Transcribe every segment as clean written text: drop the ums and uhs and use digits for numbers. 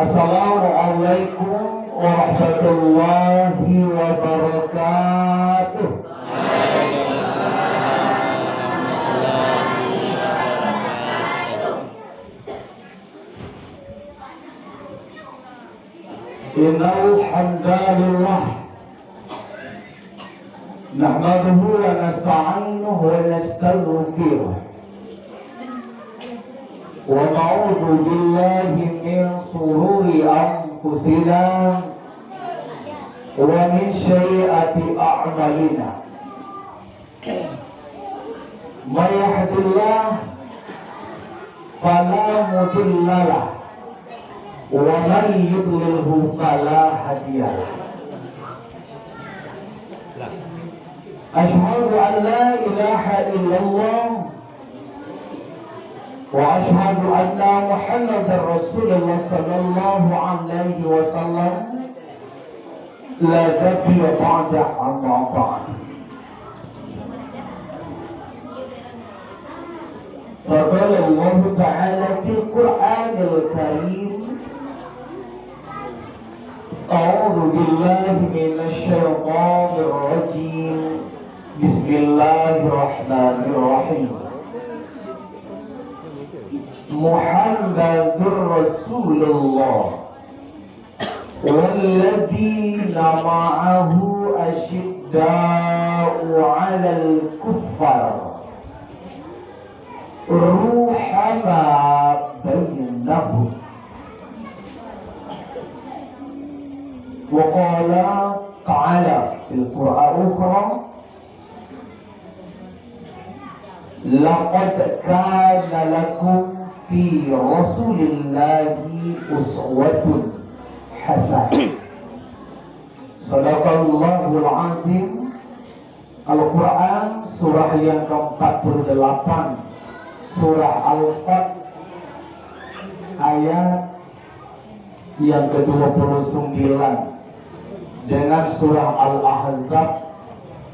Assalamualaikum warahmatullahi wabarakatuh. Innal hamdalillah nahmaduhu wa nasta'inuhu wa nastaghfiruh wa na'udzu billahi min shururi anfusina wa min sayyiati a'malina. May yahdihillah fala mudilla lahu wa man yudlilhu fala hadiya lahu. Asyhadu an la ilaha illallah wa asyhadu anna Muhammadar Rasulullah sallallahu alaihi wasallam la nabiyya ba'da amma ba'd. Faqala Allah ta'ala fil Qur'anil Karim A'udzu billahi minasy syaithanir rajim. Bismillahirrahmanirrahim. Muhammadur Rasulullah walladzina ma'ahu asyidda'u 'alal kuffar ruhama bainahum. Wa qala ta'ala fil Qur'an ukhra laqad kana lakum fi Rasulillahi uswatun hasanah. Sadaqallahul azim. Al-Quran surah yang ke-48, surah Al-Fat ayat yang ke-29 dengan surah Al-Ahzab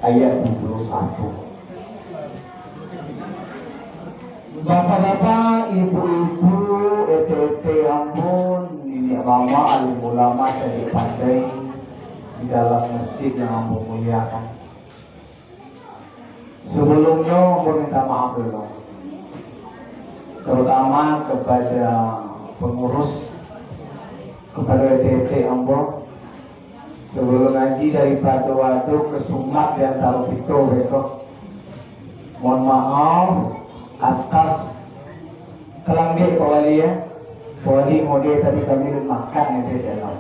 ayat 21. Bapak-bapak, ibu-ibu, ete-ete, ampun, ini lama alim ulama dari pandai di dalam masjid yang ampun muliakan. Sebelumnya ampun minta maaf dulu, terutama kepada pengurus, kepada ete-ete ampun. Sebelum ngaji dari Batu-Watu ke Sumat dan taruh itu besok, mohon maaf atas kelambi Pak Wali ya. Pak Wali mode tadi kami makan ya saya.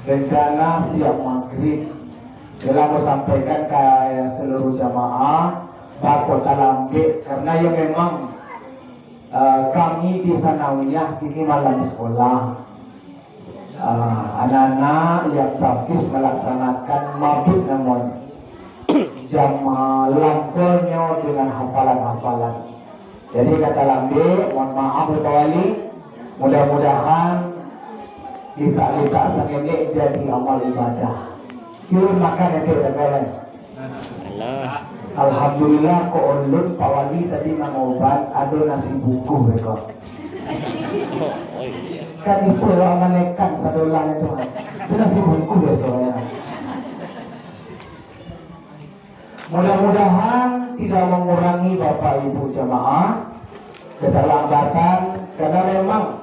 Rencana siap maghrib. Bila mau sampaikan ke seluruh jamaah bakal kelambi karena yang memang kami di Sanawiyah ini malam sekolah. Anak-anak yang praktis melaksanakan mabit namanya jam langkolnya dengan hafalan-hafalan. Jadi kata lambe, mohon maaf Pak Wali, mudah-mudahan kita sangene jadi amal ibadah. Yuk makan itu tegalan. Alhamdulillah kok ulun Pak Wali tadi mengobat ada nasi buku mereka. Kan itu amanekan sadolan itu. Itu nasi buku ya soalnya. Mudah-mudahan tidak mengurangi Bapak Ibu jamaah keterlambatan karena memang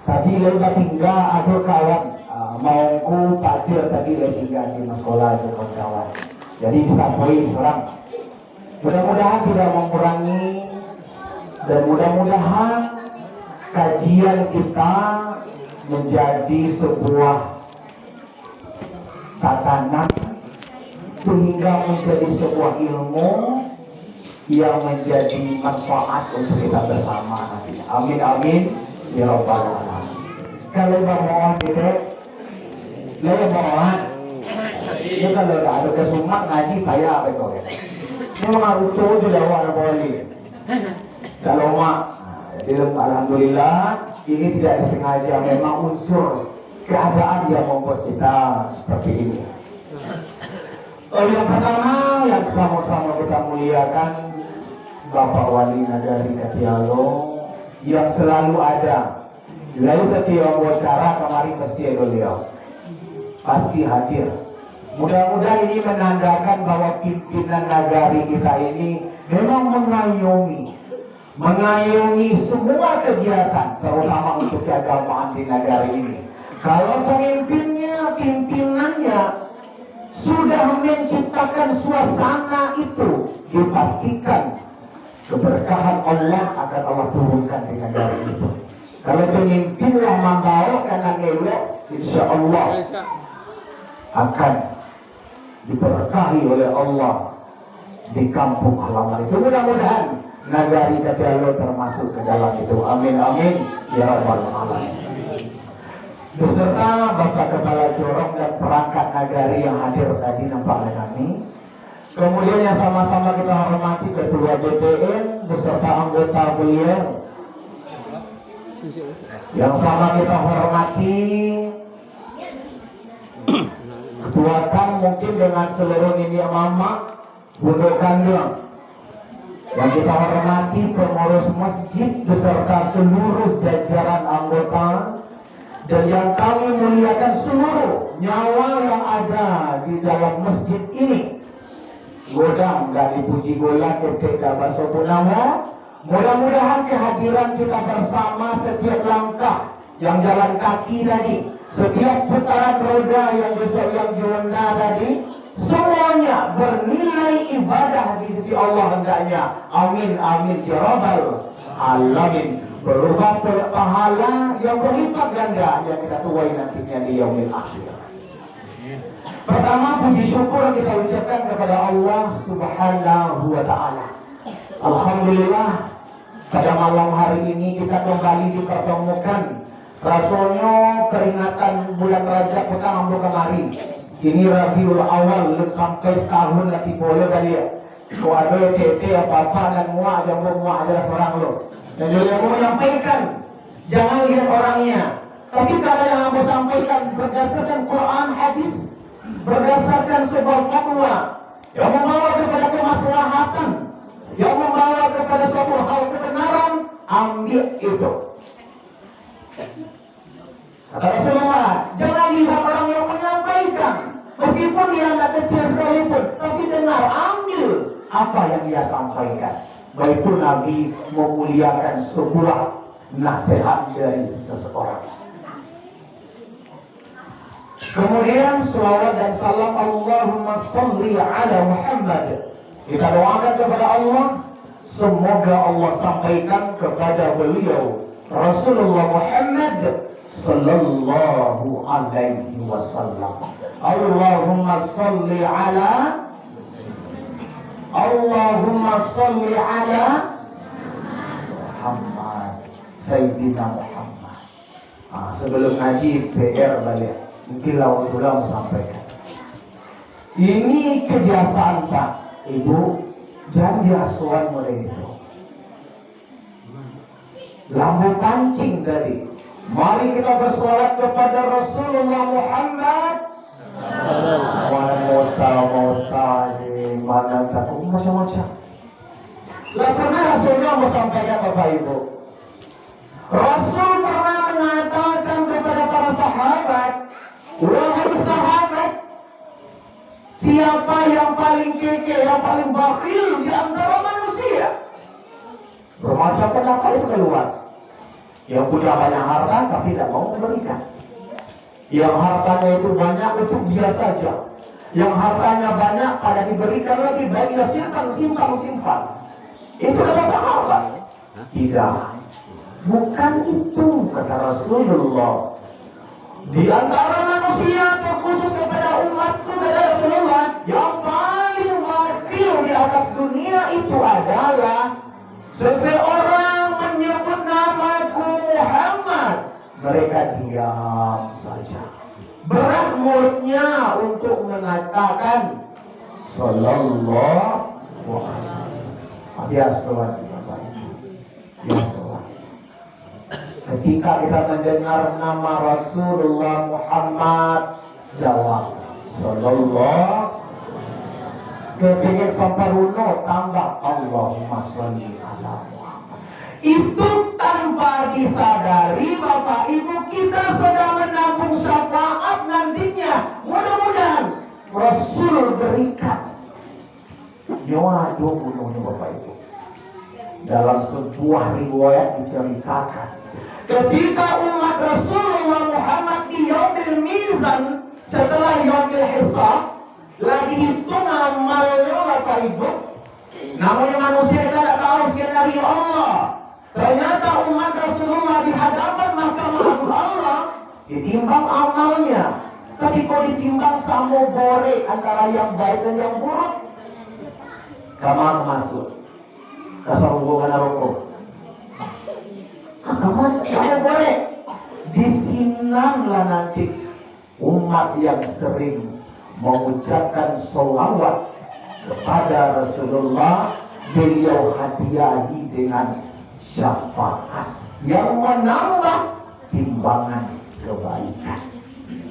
tadi lewat tinggal ada kawan mauku takdir tadi lewat tinggal di sekolah itu kawan. Jadi bisa poin serang. Mudah-mudahan tidak mengurangi dan mudah-mudahan kajian kita menjadi sebuah tatanan sehingga menjadi sebuah ilmu yang menjadi manfaat untuk kita bersama nanti. Amin amin ya rabbal alamin. Kalau mohon kita, saya mohon. Itu kalau ada kesumat ngaji saya apa itu? Memang harus tuh juga warna boleh. Kalau mak, alhamdulillah ini tidak disengaja, memang unsur keadaan yang membuat kita seperti ini. Yang pertama yang sama-sama kita muliakan Bapak Wali Nagari Katialo yang selalu ada Lalu setiap acara kemarin pasti ada beliau, pasti hadir. Mudah-mudahan ini menandakan bahwa pimpinan nagari kita ini memang mengayomi semua kegiatan, terutama untuk keagamaan di negara ini. Kalau pimpinannya sudah menciptakan suasana itu, dipastikan keberkahan Allah akan Allah turunkan di negara itu. Kalau pemimpinlah membawakan yang elok, insya Allah akan diberkahi oleh Allah di kampung halaman itu. Mudah-mudahan nagari Katialo termasuk ke dalam itu. Amin amin ya rabbal alamin. Beserta Bapak Kepala Jorong dan perangkat nagari yang hadir tadi nampak oleh kami. Kemudian yang sama-sama kita hormati Ketua BPN beserta anggota beliau. Yang sama kita hormati Ketua Kang mungkin dengan seluruh ini mama Bundok Kandang. Yang kita hormati pengurus masjid beserta seluruh jajaran anggota. Dan yang kami muliakan seluruh nyawa yang ada di dalam masjid ini. Godang dan dipuji gola ketik baso punawa. Mudah-mudahan kehadiran kita bersama setiap langkah yang jalan kaki tadi, setiap putaran roda yang besok yang Jonda tadi, semuanya bernilai ibadah di sisi Allah hendaknya. Amin amin ya rabbal alamin. Berupa pahala yang berlipat ganda yang kita tuai nantinya di yaumil akhir. Pertama, puji syukur kita ucapkan kepada Allah Subhanahu wa ta'ala. Alhamdulillah, pada malam hari ini kita kembali dipertemukan. Rasanya peringatan bulan Rajab petang ambo kemari. Ini Rabiul Awal sampai setahun lagi boleh kali ya. Kalau ada tete apa-apa dan muak adalah seorang lo. Dan jadi aku menyampaikan, jangan lihat orangnya, tapi kalau yang aku sampaikan berdasarkan Quran, hadis, berdasarkan sebuah fatwa yang membawa kepada kemaslahatan, yang membawa kepada suatu hal kebenaran, ambil itu. Kata Rasulullah, jangan lihat orang yang menyampaikan, meskipun dia anak kecil sekalipun, tapi dengar, ambil apa yang dia sampaikan. Baik itu Nabi memuliakan sebuah nasihat dari seseorang. Kemudian selawat dan salam Allahumma salli ala Muhammad. Kita doakan kepada Allah, semoga Allah sampaikan kepada beliau Rasulullah Muhammad sallallahu alaihi wasallam. Allahumma salli ala Allahumma salli ala Muhammad Sayyidina Muhammad. Sebelum ngaji PR balik, mungkin lawan mau sampaikan. Ini kebiasaan Pak Ibu, jangan diasuhan mulai itu. Lampu kancing tadi. Mari kita berselawat kepada Rasulullah Muhammad. Mota mana takut macam-macam. Lah pernah Rasulullah mau sampaikan Bapak Ibu. Rasul pernah mengatakan kepada para sahabat, wahai sahabat, siapa yang paling keke, yang paling bakhil di antara manusia? Bermacam pendapat itu keluar. Yang punya banyak harta tapi tidak mau memberikan. Yang hartanya itu banyak untuk dia saja. Yang hartanya banyak pada diberikan lebih baik dia simpan. Itu kata sahabat. Tidak. Bukan itu kata Rasulullah. Di antara manusia terkhusus kepada umatku kata Rasulullah, yang paling wakil di atas dunia itu adalah seseorang menyebut namaku Muhammad, mereka diam saja. Berat mulutnya untuk mengatakan sallallahu alaihi wasallam. Biasa Bapak Ibu. Biasa. Ketika kita mendengar nama Rasulullah Muhammad, jawab sallallahu. Kepingin samparuno tambah Allahumma sholli ala Muhammad. Itu tanpa disadari Bapak Ibu, kita sedang menabung syafaat nantinya. Mudah-mudahan Rasul berikan nyawa 20 Bapak Ibu. Dalam sebuah riwayat diceritakan, ketika umat Rasulullah Muhammad di Yaumil Mizan, setelah Yaumil Hisab, lagi hitung amalnya Bapak Ibu. Namanya manusia kita tidak tahu skenario Allah. Ternyata umat Rasulullah di hadapan mahkamah Allah ditimbang amalnya. Tapi kalau ditimbang sama bore antara yang baik dan yang buruk, kamar masuk. Kasar hubungan rokok. Kamar sama bore. Disinanglah nanti umat yang sering mengucapkan sholawat kepada Rasulullah, beliau hadiahi dengan syafaat yang menambah timbangan kebaikan.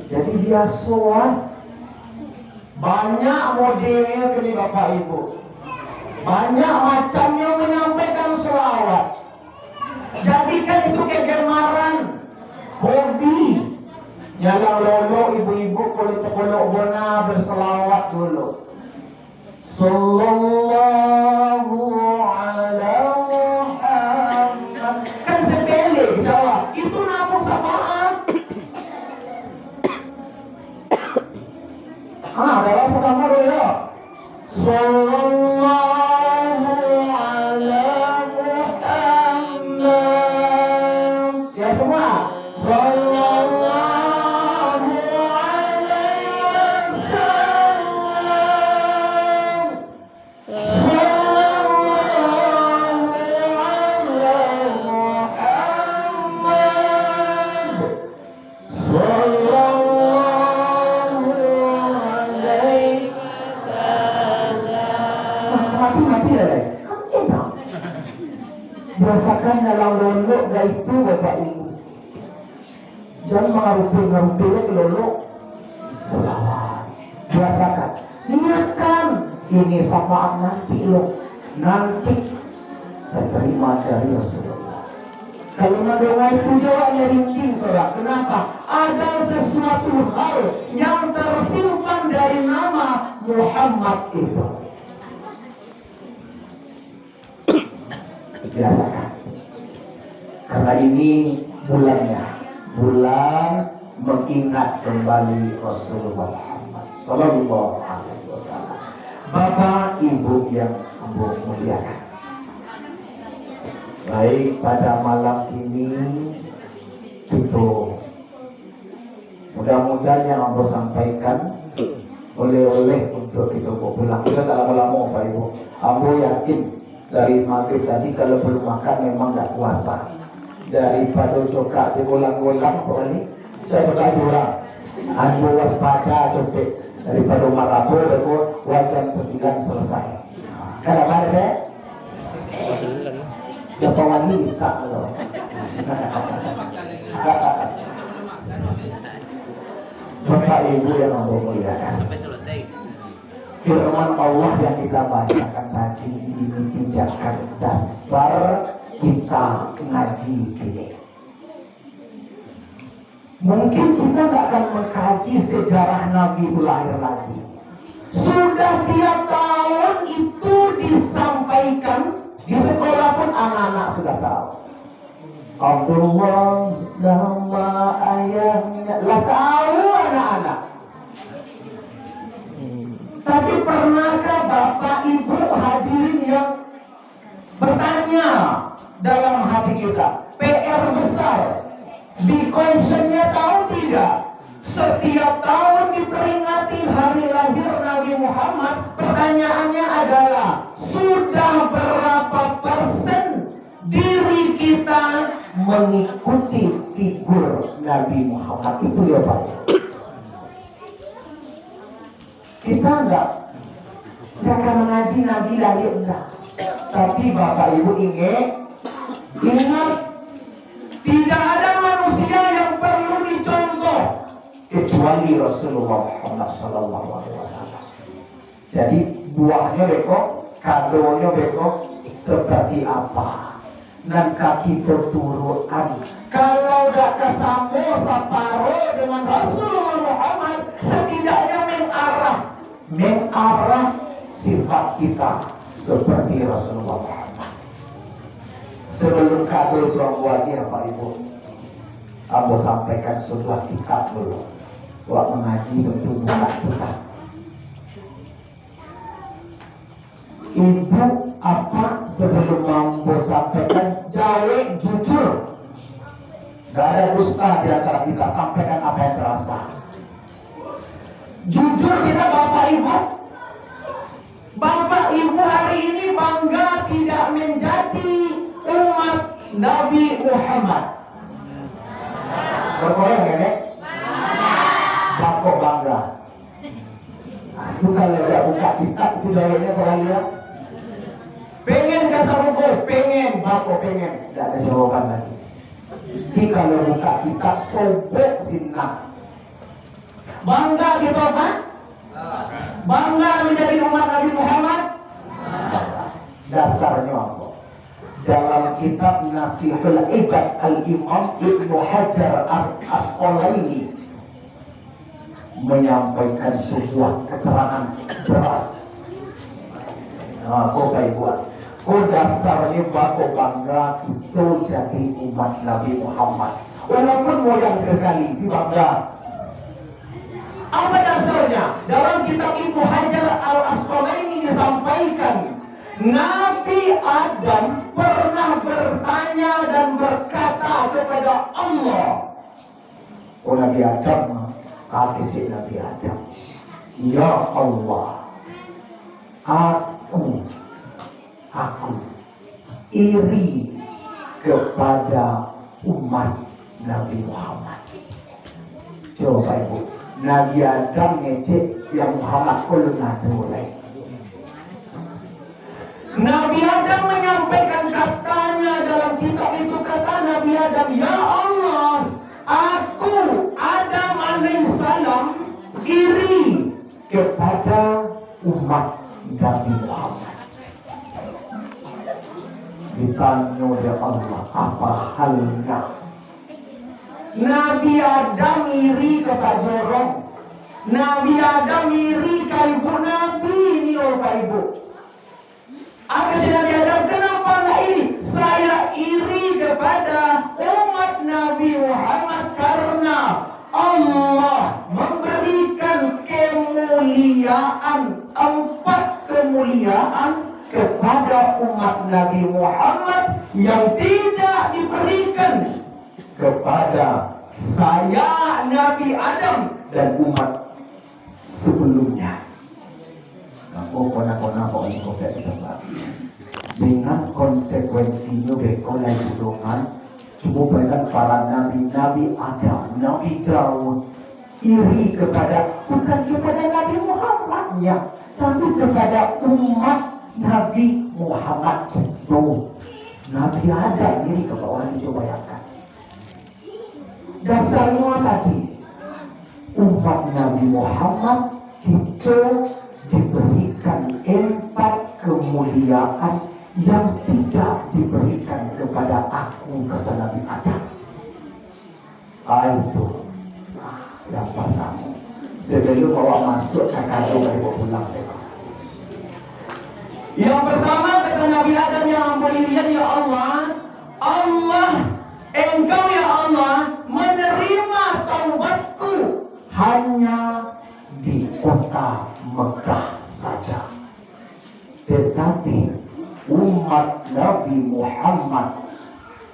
Jadi dia soal banyak modelnya ke Bapak Ibu, banyak macamnya menyampaikan sholawat. Jadikan itu kegemaran, hobi. Jangan lolo ibu-ibu kalau bona berselawat dulu. Sallallahu ala Muhammad. Kan sepele jawab. Itu nabung syafaat. Dalam sekamar ya. Sallallahu ala Muhammad. Ya semua. Sallallahu Biasakan dalam lolok gak itu Bapak Ibu. Jangan mengarupi-ngarupinya ke lolok. Selawat. Biasakan. Niatkan. Ini syafaat nanti loh. Nanti saya terima dari Rasulullah. Kalau doa itu jawabnya ringking saudara. Kenapa? Ada sesuatu hal yang tersimpan dari nama Muhammad itu. Biasakan. Karena ini bulannya, bulan mengingat kembali Rasulullah Muhammad Sallallahu Alaihi Wasallam. Bapak Ibu yang Ibu muliakan, baik pada malam ini itu mudah-mudahan yang Ambo sampaikan oleh-oleh untuk kita pulang. Kita tak lama-lama Pak Ibu. Ambo yakin dari maghrib tadi kalau belum makan memang tak puasa. Daripada cokak di golang-golang ini saya berkata Ambo waspada copet daripada marapo aku wajan 9 selesai. Kada ada Japawan ini tak loh. Bapak Ibu yang Ambo muliakan, firman Allah yang kita bacakan tadi ini pijakan dasar kita ngaji ini. Mungkin kita nggak akan mengkaji sejarah Nabi lahir lagi. Sudah tiap tahun itu disampaikan di sekolah pun anak-anak sudah tahu. Abdullah nama ayahnya lah tahu anak-anak. Tapi pernahkah Bapak Ibu hadirin yang bertanya dalam hati kita, PR besar, di questionnya tahu tidak? Setiap tahun diperingati hari lahir Nabi Muhammad, pertanyaannya adalah sudah berapa persen diri kita mengikuti figur Nabi Muhammad itu ya Pak? Kita enggak akan mengaji Nabi lahir enggak. Tapi Bapak Ibu ingat, tidak ada manusia yang perlu dicontoh kecuali Rasulullah Muhammad Sallallahu Alaihi Wasallam. Jadi buahnya beko, kadonya beko seperti apa? dan kaki tuturuan. Kalau gak kesambung separuh dengan Rasulullah Muhammad, setidaknya mengarah sifat kita seperti Rasulullah Muhammad. Sebelum kado tuan buatnya Pak Ibu, aku sampaikan sebuah kitab dulu. Buat mengaji tentu bukan kitab. Ibu apa sebelum mampu sampaikan jawab jujur. Gak ada dusta di antara kita, sampaikan apa yang terasa. Jujur kita Bapak Ibu. Bapak Ibu hari ini bangga tidak menjadi umat Nabi Muhammad. Berkoreng ya Nek? Bako bangga. Itu kalau saya buka kitab itu jawabnya peralihan. Pengen kasar ruko, pengen, bako pengen. Tidak ada jawaban lagi. Jadi kalau buka kitab sobek sinak. Bangga gitu apa? Bangga menjadi umat Nabi Muhammad? Dasarnya apa? Dalam kitab Nasihul Ibad Al-Imam Ibnu Hajar Al-Asqalani menyampaikan sebuah keterangan berat. Nah, kok kayak buat? Kok dasarnya bako bangga itu jadi umat Nabi Muhammad. Walaupun modal sekali, bangga. Apa dasarnya? Dalam kitab Ibnu Hajar Al-Asqalani disampaikan, Nabi Adam pernah bertanya dan berkata kepada Allah. Oh Nabi Adam, kata Nabi Adam, ya Allah, aku iri kepada umat Nabi Muhammad. Coba Ibu, Nabi Adam ngecek yang Muhammad kulun mulai. Nabi Adam menyampaikan katanya dalam kitab itu, kata Nabi Adam, ya Allah, aku Adam alaihissalam iri kepada umat Nabi Muhammad. Ditanya oleh Allah, apa halnya? Nabi Adam iri kepada orang. Nabi Adam iri ke ibu Nabi ini oleh ibu. Apa Nabi Adam, kenapa enggak iri? Saya iri kepada umat Nabi Muhammad karena Allah memberikan kemuliaan, 4 kemuliaan kepada umat Nabi Muhammad yang tidak diberikan kepada saya Nabi Adam dan umat sebelumnya. Kona-kona kok ini kok tidak bisa. Dengan konsekuensinya bekolai hidungan, cuma berikan para nabi-nabi Adam, Nabi Daud iri kepada, bukan kepada Nabi Muhammadnya, tapi kepada umat Nabi Muhammad itu. Nabi Adam iri kepada orang itu, bayangkan. Dasarnya tadi, umat Nabi Muhammad itu diberikan 4 kemuliaan yang tidak diberikan kepada aku, kata Nabi Adam. Itu yang pertama. Sebelum bawa masuk ke kado dari pulang. Yang pertama kata Nabi Adam yang ampunian, ya Allah, Engkau ya Allah menerima taubatku hanya di kota Mekah saja. Tetapi umat Nabi Muhammad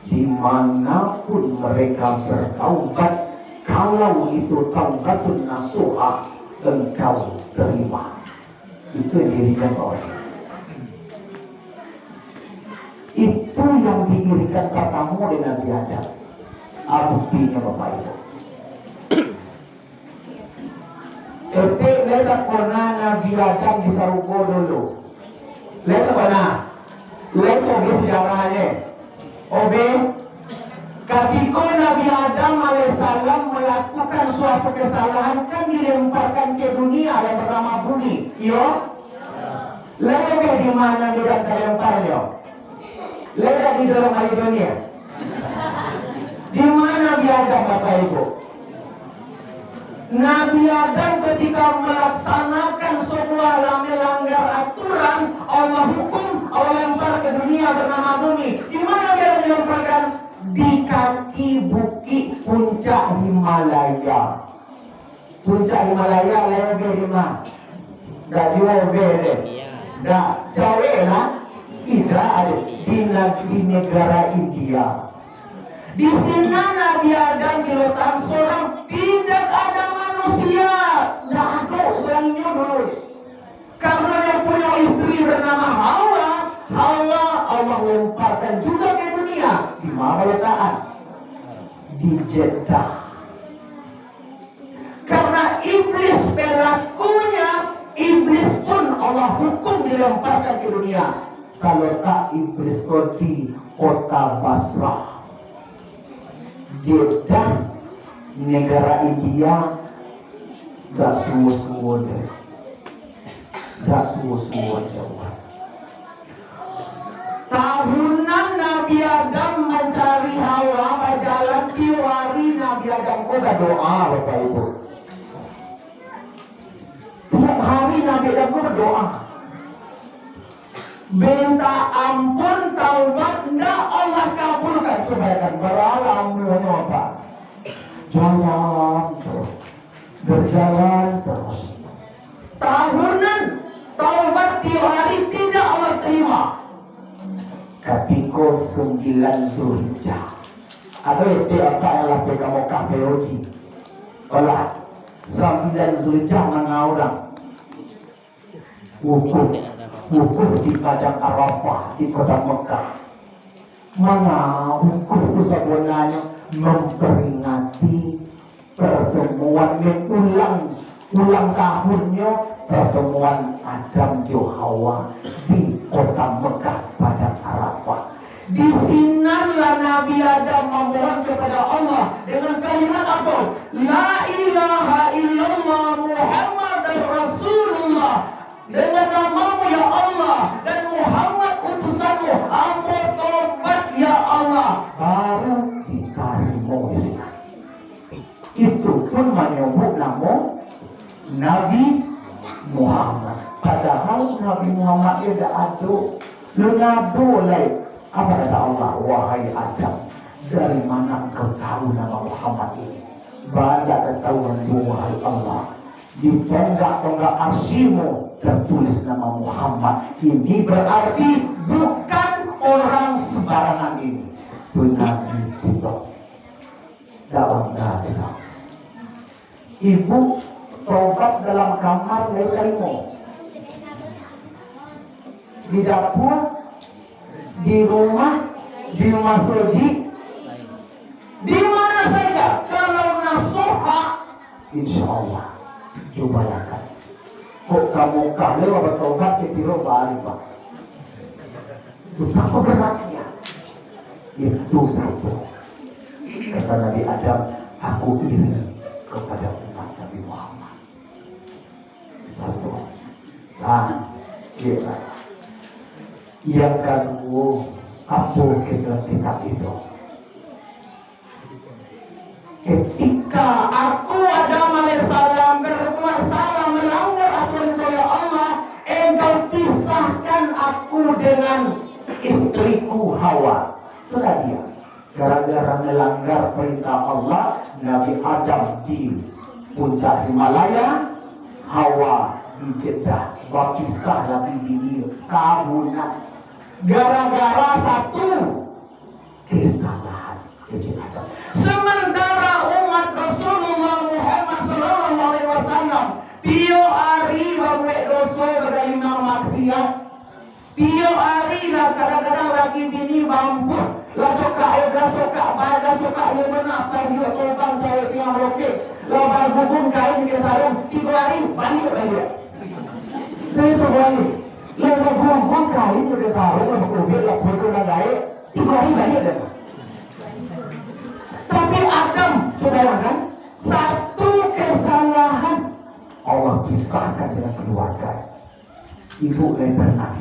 dimanapun mereka bertaubat, kalau itu taubatun nasuha, engkau terima. Itu yang dirikan oleh. Itu yang diirikan katamu dengan Nabi Adam. Buktinya Bapak Ibu. Lihat kona Nabi Adam di Saruko dulu. Lihat kona. Lihat oke sejarahnya. Oke. Ketika Nabi Adam alaihissalam melakukan suatu kesalahan, kan dilemparkan ke dunia yang bernama bumi. Yo. Lalu di mana dia terlemparnya? Lihat di dalam hari dunia. Di mana Nabi Adam, Bapak Ibu? Nabi Adam ketika melaksanakan sebuah melanggar aturan, Allah hukum, Allah lempar ke dunia bernama bumi. Di mana dia dilemparkan? Di kaki bukit puncak Himalaya. Puncak Himalaya lewat di mana? Dah jauh deh. Dah jauh lah. Tidak ada di negara India. Di sana Nabi Adam diletakkan seorang, tidak ada manusia. Tidak ada selainnya dulu. Karena dia punya istri bernama Hawa. Hawa Allah lemparkan juga ke dunia. Di mana letakkan? Di Jeddah. Karena iblis pelakunya, iblis pun Allah hukum dilemparkan ke dunia. Kalau tak iblis di kota Basrah. Jeddah, negara India, gak semua deh. Gak semua jauh. Tahunan Nabi Adam mencari Hawa, berjalan tiwari Nabi Adam kok doa, Bapak Ibu. Tiap hari Nabi Adam kok berdoa. Minta ampun, taubat, enggak Allah kabulkan. Kebaikan beralamunya apa? Jalan terus, berjalan terus. Tahunan taubat tiap hari tidak Allah terima. Ketika 9 Zulhijjah, ada itu apa yang lah kamu KPOG? Olah 9 Zulhijjah mengaurang wukuf di padang Arafah di kota Mekah. Mana wukuf itu sebenarnya memperingati pertemuan ulang tahunnya pertemuan Adam dan Hawa di kota Mekah pada Arafah. Di sinilah Nabi Adam memohon kepada Allah dengan kalimat apa? La ilaha illallah Muhammadar Rasulullah. Dengan namamu ya Allah dan Muhammad utusanmu, ampun tobat ya Allah. Baru diterima di sini. Itu pun menyebut nama Nabi Muhammad. Padahal Nabi Muhammad dia dah ada. Lu nado lain. Apa kata Allah? Wahai Adam, dari mana engkau tahu nama Muhammad ini? Banyak ketahuan wahai Allah. Di tonggak-tonggak arsimu tertulis nama Muhammad. Ini berarti bukan orang sembarangan ini. Itu Nabi kita. Dalam dada. Ibu tobat dalam kamar lehermu. Di dapur, di rumah masjid, di mana saja. Kalau nasuha, insya Allah. Coba lakukan. Kok kamu kalau bertobat ke tiro balik Pak? Betapa beratnya. Itu satu. Kata Nabi Adam, aku iri kepada umat Nabi Muhammad. Satu. Yang kedua, apa kita itu? Ketika aku Adam alaihissalam berbuat salah melanggar aturan ya Allah, engkau pisahkan aku dengan istriku Hawa. Itulah dia. Gara-gara melanggar perintah Allah, Nabi Adam di puncak Himalaya, Hawa di Jeddah. Berpisah lagi di kabunan. Gara-gara satu kesalahan kejahatan. Sementara umat Rasulullah Muhammad SAW tiap hari membuat dosa berdalima maksiat. Tiap hari lah kadang-kadang lagi bini mampu lah cokak dia benar tadi tobang saya tiang roket lah bagubun kain ke sarung 3 hari balik lagi. Itu balik. Lah bagubun kain ke sarung lah bagubun lah foto lah gaya 3 hari balik dah. Tapi Adam, saudara kan, satu kesalahan Allah pisahkan dengan keluarga. Ibu dan anak.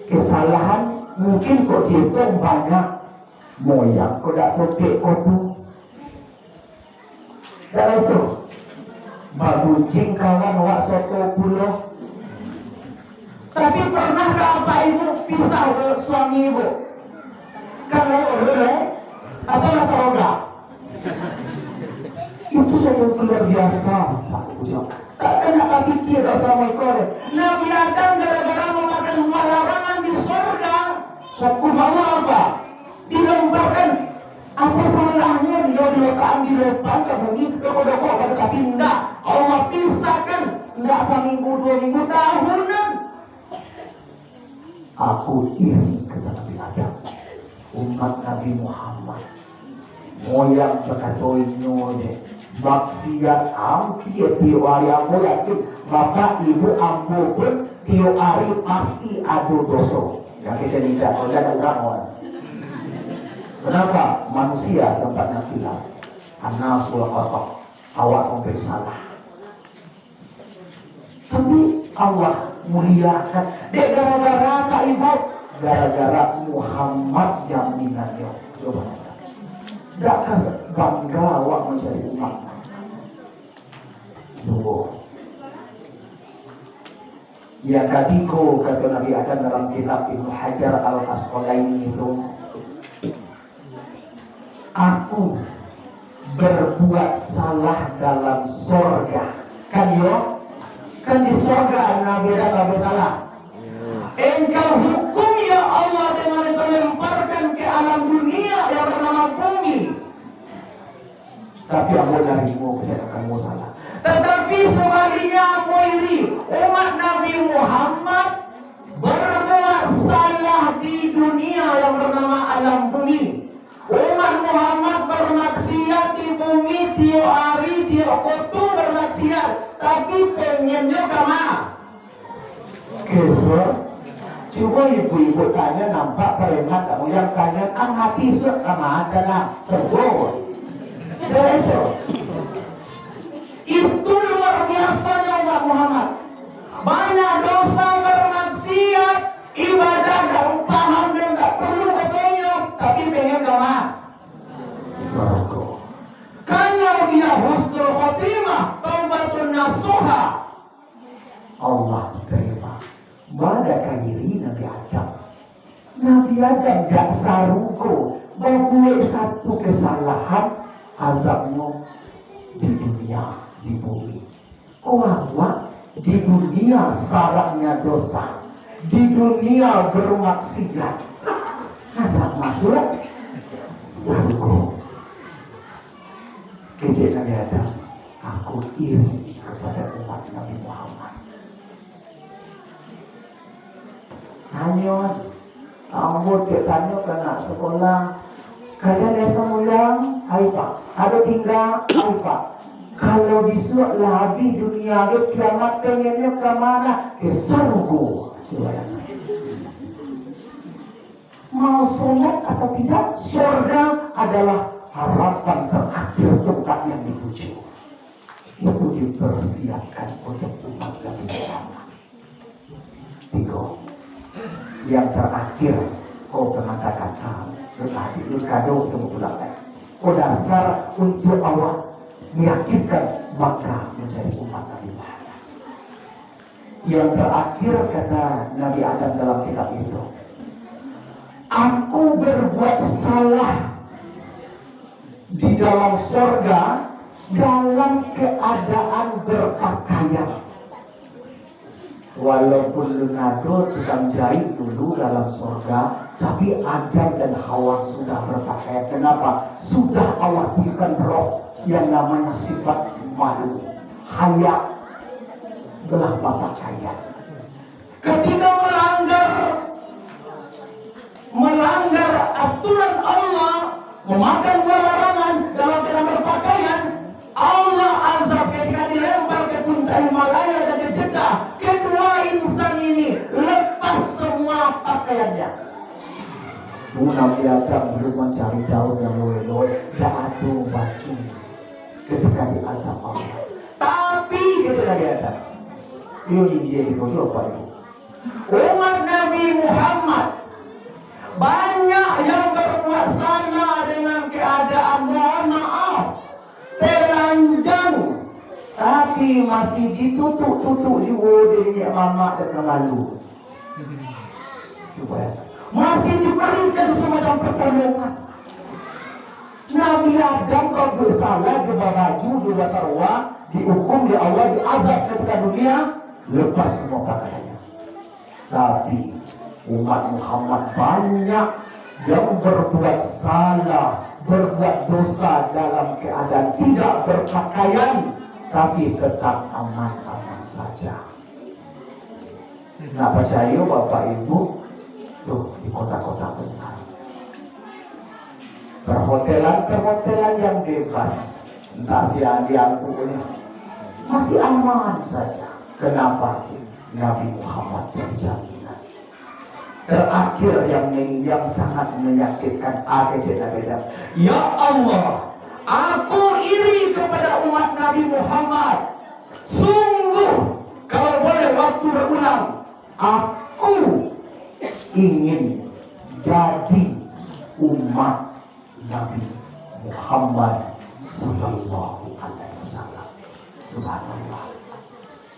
Kesalahan kesalahan mungkin kok dihitung banyak moyang kok tak topik kok tu. Dan itu baguncing kawan wak soto pulau. Tapi pernah bapak ibu pisah ke suami ibu? Kalau boleh apa lah toga? Itu satu luar biasa, Pak Ibu. Tak kena pikir Assalamualaikum. Nabi Adam gara-gara memakan buah larangan di surga, hukumannya apa? Dilemparkan. Apa salahnya dia diletakkan di depan ke bumi, doko-doko pada kaki enggak. Allah pisahkan, enggak seminggu, 2 minggu, tahunan. Aku iri kata Nabi Adam, umat Nabi Muhammad. Moyang berkatoinyo je maksiat hampir tiap hari. Aku yakin bapak ibu ambo pun tiap hari pasti ada dosa. Yang kita tidak ada orang. Kenapa? Manusia tempatnya hilang. Anasul khata. Awak mungkin salah. Tapi Allah muliakan. Dek gara-gara Kak Ibu, gara-gara Muhammad jaminannya. Coba. Dakkah bangga awak menjadi umat? Tunggu. Yang ketiga kata Nabi Adam dalam kitab Ibnu Hajar Al-Asqalaini itu, aku berbuat salah dalam sorga. Kan yo? Kan di sorga Nabi Adam bersalah. Engkau hukum ya Allah dengan melemparkan ke alam dunia yang bernama bumi. Tapi Allah darimu kamu salah. Tetapi sebaliknya aku iri, umat Nabi Muhammad berbuat salah di dunia yang bernama alam bumi. Umat Muhammad bermaksiat di bumi tiap hari, tiap waktu bermaksiat. Tapi pengennya kama. Kesel. Cuma ibu-ibu tanya nampak preman kamu yang tanya hati surat kama adalah sebut. Dan itu luar biasanya umat Muhammad. Banyak dosa bermaksiat, ibadah dan paham dan tak perlu katanya, tapi pengen kama. Kalau dia husnul khotimah, taubatun nasuha, Allah terima. Pada kairi Nabi Adam. Nabi Adam gak saruko membuat satu kesalahan, azabnya di dunia, di bumi. Awak di dunia sarangnya dosa, di dunia bermaksiat. Ada maksud saruko. Kejadian Nabi Adam, aku iri kepada umat Nabi Muhammad. Hanya kamu tanya ke anak sekolah, kalian desa mulang, hai pak, ada tinggal, hai pak. Kalau disuruh habis dunia ke kiamat pengennya ke mana? Ke surga. Mau sholat atau tidak? Surga adalah harapan terakhir tempat yang dituju. Itu dipersiapkan untuk umat Nabi Muhammad. 3. Yang terakhir, kau pernah katakan, lu kado untuk pulang. Kau dasar untuk Allah meyakinkan maka menjadi umat Nabi Muhammad. Yang terakhir kata Nabi Adam dalam kitab itu, aku berbuat salah di dalam surga dalam keadaan berpakaian. Walaupun Leonardo tukang jahit dulu dalam surga, tapi Adam dan Hawa sudah berpakaian. Kenapa? Sudah Allah berikan roh yang namanya sifat malu, haya, belah pakaian. Ketika melanggar aturan Allah, memakan buah larangan dalam keadaan berpakaian, Allah azab ketika dilempar ke puncak Himalaya dan dicegah. Kedua insan ini lepas semua pakaiannya. Nabi Adam belum mencari daun yang loe-loe, tak ada baju ketika diazab Allah. Tapi itu Nabi Adam, ini dia di foto apa itu? Umat Nabi Muhammad banyak yang berbuat salah dengan keadaan mohon maaf, telanjang, tapi masih ditutup-tutup juga dengan mamak dan malu. Masih diberikan semacam pertolongan. Nabi Adam kalau bersalah, dia baju, dia sarwa, dihukum di Allah, diazab ketika dunia, lepas semua pakaiannya. Tapi umat Muhammad banyak yang berbuat salah, berbuat dosa dalam keadaan tidak berpakaian, tapi tetap aman-aman saja. Nah, percaya Bapak Ibu, tuh di kota-kota besar, perhotelan yang bebas, entah siang diangkutnya, masih aman saja. Kenapa? Nabi Muhammad jadi jaminan. Terakhir yang sangat menyakitkan beda. Ya Allah, aku iri kepada umat Nabi Muhammad. Sungguh, kalau boleh waktu berulang, aku ingin jadi umat Nabi Muhammad Sallallahu Alaihi Wasallam. Subhanallah.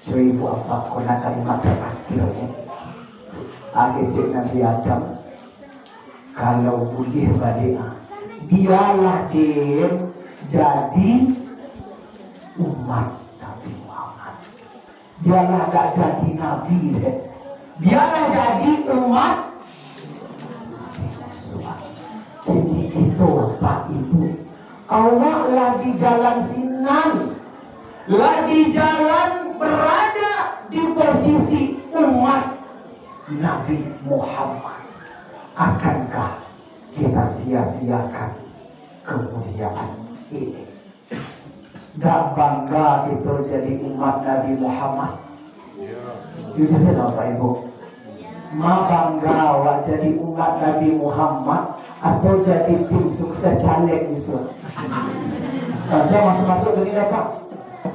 Seribu apa kona kalimat terakhirnya. Akhir Nabi Adam, kalau boleh balik, biarlah dia jadi umat Nabi Muhammad. Biarlah tak jadi Nabi deh. Biarlah jadi umat. Jadi itu Bapak Ibu, awak lagi jalan sinan, lagi jalan berada di posisi umat Nabi Muhammad. Akankah kita sia-siakan kemuliaan ini? Tak bangga kita jadi umat Nabi Muhammad? Itu saja Bapak Ibu. Ma bangga awak jadi umat Nabi Muhammad atau jadi tim sukses caleg itu? Kerja masuk-masuk ke dapat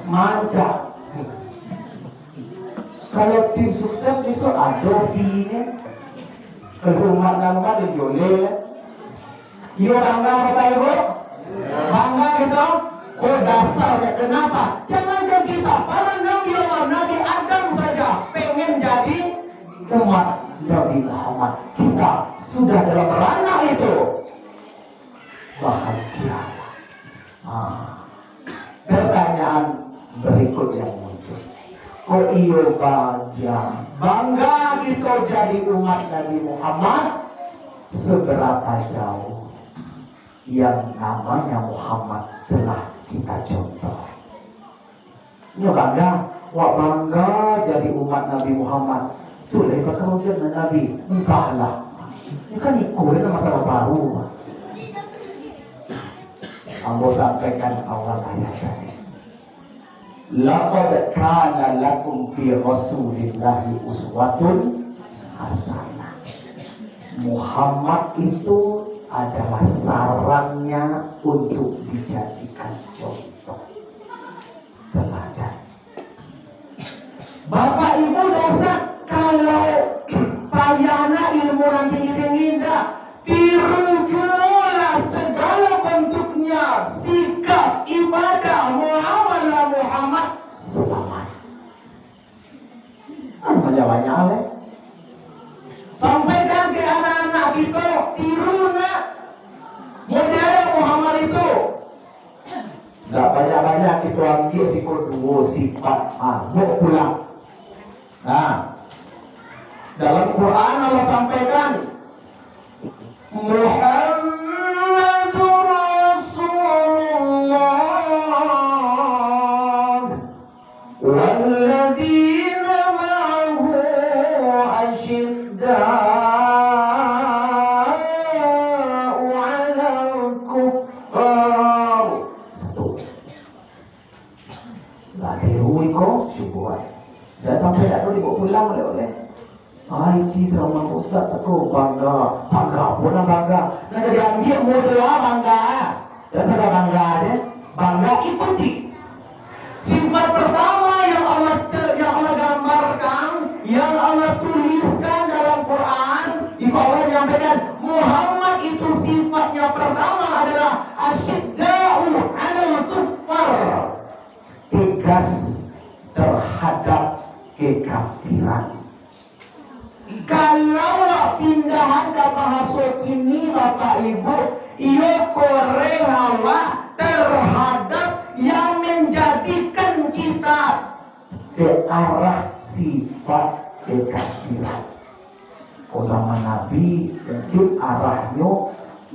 manja. Kalau tim sukses itu ada fee-nya. Kalau umat Nabi boleh. Ia bangga Bapak Ibu? Bangga kita? Oh dasarnya kenapa? Jangan kita para Nabi Allah, Nabi Adam saja pengen jadi umat Nabi Muhammad. Kita sudah dalam ranah itu. Bahagia. Pertanyaan berikut yang muncul. Kok iyo bahagia? Bangga kita jadi umat Nabi Muhammad. Seberapa jauh yang namanya Muhammad telah kita contoh. Ini bangga. Wak bangga jadi umat Nabi Muhammad. Itulah yang bakal ujian Nabi. Entahlah. Ini kan ikutnya masalah baru. Ambo sampaikan awal ayat tadi. Laqad kana lakum fi Rasulillahi uswatun hasanah. Muhammad itu adalah sarannya untuk dijadikan contoh teladan. Bapak Ibu dosa kalau payana ilmu nanti indah, tiru kelola segala bentuknya sikap ibadah muamalah Muhammad selamat. Banyak-banyak oleh. Sampaikan ke anak-anak kita, tiru nak model Muhammad itu. Tak banyak-banyak kita ambil sikap dua sifat. Mau pulang. Dalam Quran Allah sampaikan Muhammadur Rasulullah walladzina ma'ahu asyidda'u 'alal kuffar. Satu. Lagi ruwi kok cuba. Jangan sampai tak tahu dibawa pulang oleh. Aji sama Ustaz aku bangga. Bangga pun bangga. Nak jadi ambil modal bangga. Dan tak bangga deh. Bangga ikuti. Sifat pertama yang Allah gambarkan, yang Allah tulis Muhammad itu sifatnya pertama adalah asyidda'u 'alal kuffar, tegas terhadap kekafiran. Kalau pindahan ke bahasa ini Bapak Ibu, ia korehawa terhadap yang menjadikan kita ke arah sifat kekafiran. Oh, zaman Nabi mungkin arahnya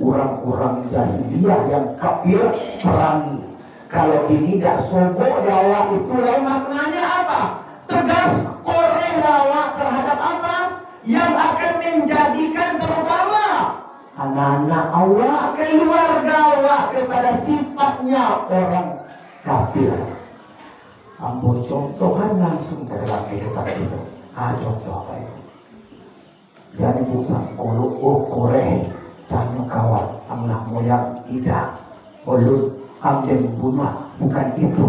orang-orang jahiliyah yang kafir perangi. Kalau ini tidak sogok dakwah itu lain maknanya apa? Tegas koreh dakwah terhadap apa? Yang akan menjadikan terutama anak-anak awak, keluarga awak kepada sifatnya orang kafir. Ambil contohan langsung dalam kehidupan kita. Contoh apa itu? Jadi pusat koreh tanya kawan anak moyang tidak ulun ambil bunuh, bukan itu.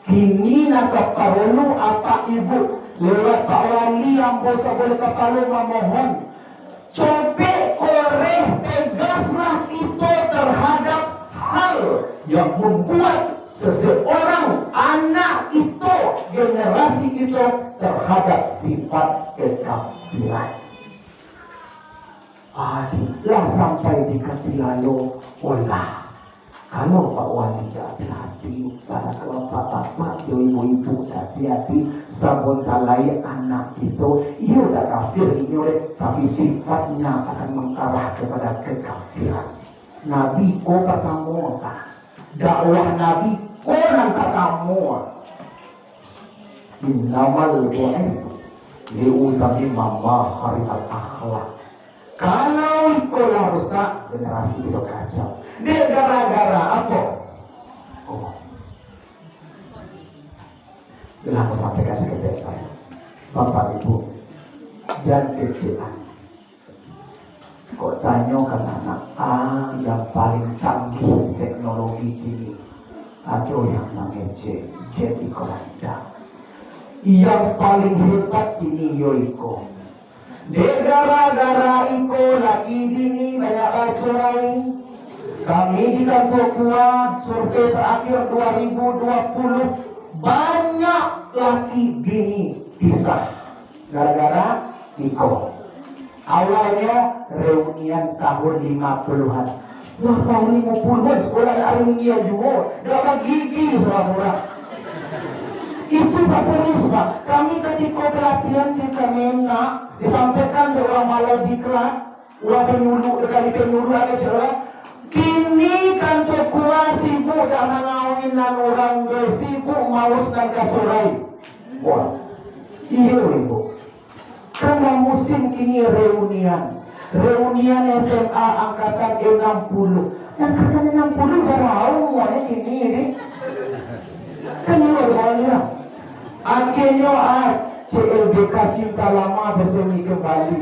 Kini nak perlu apa ibu lewat Pak Wali yang bosa boleh kepalu memohon copek koreh tegaslah kita terhadap hal yang membuat seseorang anak itu generasi itu terhadap sifat kekafiran. Lah sampai di lalu olah. Kalau Pak Wali tidak hati-hati, para bapak-bapak, ibu-ibu hati-hati, sabun talai anak itu, ia udah kafir ini tapi sifatnya akan mengarah kepada kekafiran. Nabi ko katamu apa? Dakwah Nabi ko nang katamu. Innamal bu'astu liutami mama harital akhlak. Kalau ikolah rusak, generasi itu kacau. Dia gara-gara apa? Oh, bila aku sampaikan sekejap, Bapak Ibu, jangan kecilan. Kok tanya kan anak yang paling canggih teknologi ini, atau yang namanya jet ikolanda. Yang paling hebat ini yoiko. Dia gara-gara iko lagi dini banyak acurai. Kami di kantor kuat survei terakhir 2020 banyak laki bini pisah gara-gara iko. Awalnya reunian tahun 50-an. Wah, tahun 50-an sekolah ada reunian juga. Dapat gigi semua. Itu Pak serius Pak. Kami ketika pelatihan di Kemenak disampaikan ke orang malah di kelas, orang penyuluh dekali penyuluh ada cerita. Kini kantor kuat sibuk dan mengawinan orang bersibuk maus dan kasurai. Wah, iya ibu. Karena musim kini reunian SMA angkatan 60. Angkatan 60 baru semuanya kini ini. Kan luar biasa. Akhirnya CLBK Cinta Lama bersemi kembali.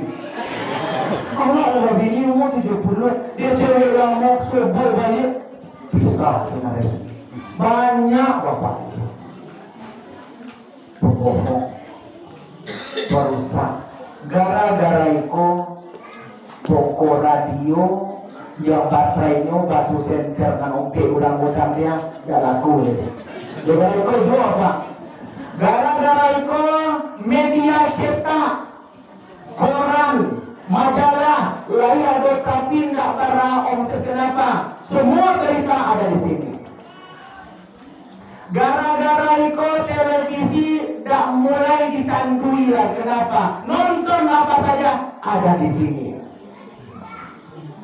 Kalau ada bini umur 70, dia cewek lama sebut balik, pisah dengan resmi. Banyak bapak itu pembohong, perusak. Gara-gara itu toko radio yang baterainya batu senter dan oke udang-udang dia gak laku. Gara-gara itu juga apa? Gara-gara itu media cetak, koran, majalah, lain ada tapi tidak para omset. Kenapa? Semua berita ada di sini. Gara-gara itu televisi tidak mulai ditandui lah. Kenapa? Nonton apa saja ada di sini.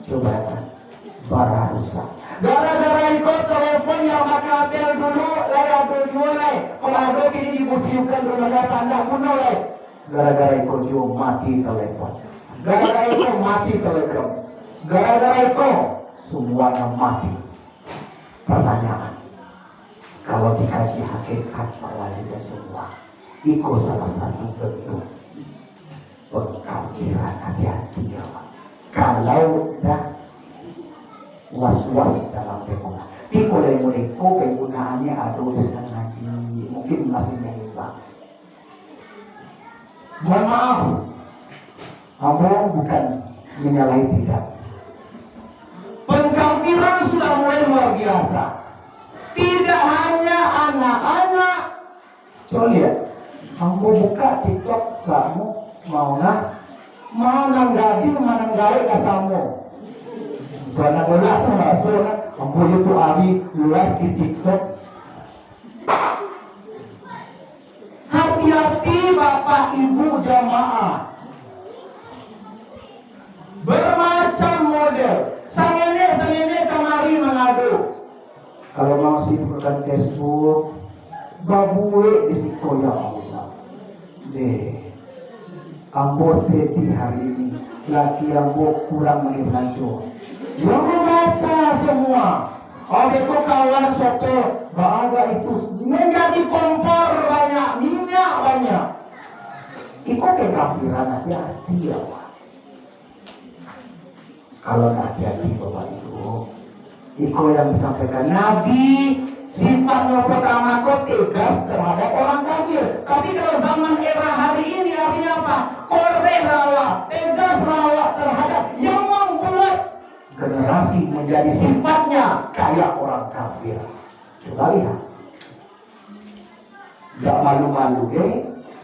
Coba kan, para rusak. Gara-gara itu telepon yang makabel dulu, layak dimulai. Kalau ada ini dimuseumkan rumah tanda kuno lah. Gara-gara itu juga mati telepon. Gara-gara itu mati telegram. Gara-gara itu semuanya mati. Pertanyaan, kalau dikaji hakikat itu semua, itu salah satu bentuk pengkafiran. Hati-hati ya Pak. Kalau dah was-was dalam penggunaan, kalau mereka penggunaannya ada sedang ngaji, mungkin masih mengimbang. Mohon maaf, Amo bukan menyalahi tidak. sekarang sudah mulai luar biasa. Tidak hanya anak-anak. Coba lihat, kamu buka TikTok kamu mau nanggapi mananggai kasamu. Soalnya bola tuh masuk, kamu itu abi luar di TikTok. Hati-hati Bapak Ibu jamaah. Bermacam model. Sangene kemari mengadu. Kalau mau sibukkan Facebook, babue di situ ya Allah. Ambo sedih hari ini. Laki ambo kurang menghibur. Yang membaca semua. Ada itu kawan soto, bahaga itu menjadi kompor banyak, minyak banyak. Itu kekafiran hati-hati ya Pak. Kalau hati-hati Bapak Ibu, itu yang disampaikan Nabi, sifatnya pertama kok tegas terhadap orang kafir. Tapi kalau zaman era hari ini artinya apa? Korek rawa, tegas rawa terhadap yang membuat generasi menjadi sifatnya kayak orang kafir. Coba lihat. Gak malu-malu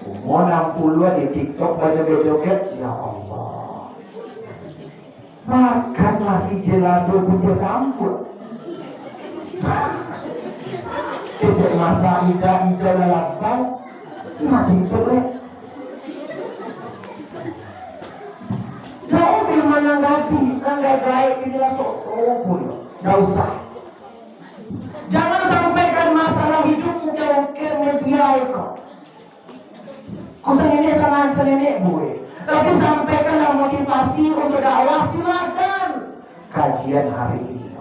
umur 60 di TikTok banyak joget, ya Allah. Makan masih jelado punya rambut. Kejek masa hijau lalapau, nanti boleh. Kau memang nanggapi inilah pun, nggak usah. Jangan sampaikan masalah hidupmu ke media itu. Kau senene boleh. Tapi sampaikanlah motivasi untuk dakwah, silakan. Kajian hari ini.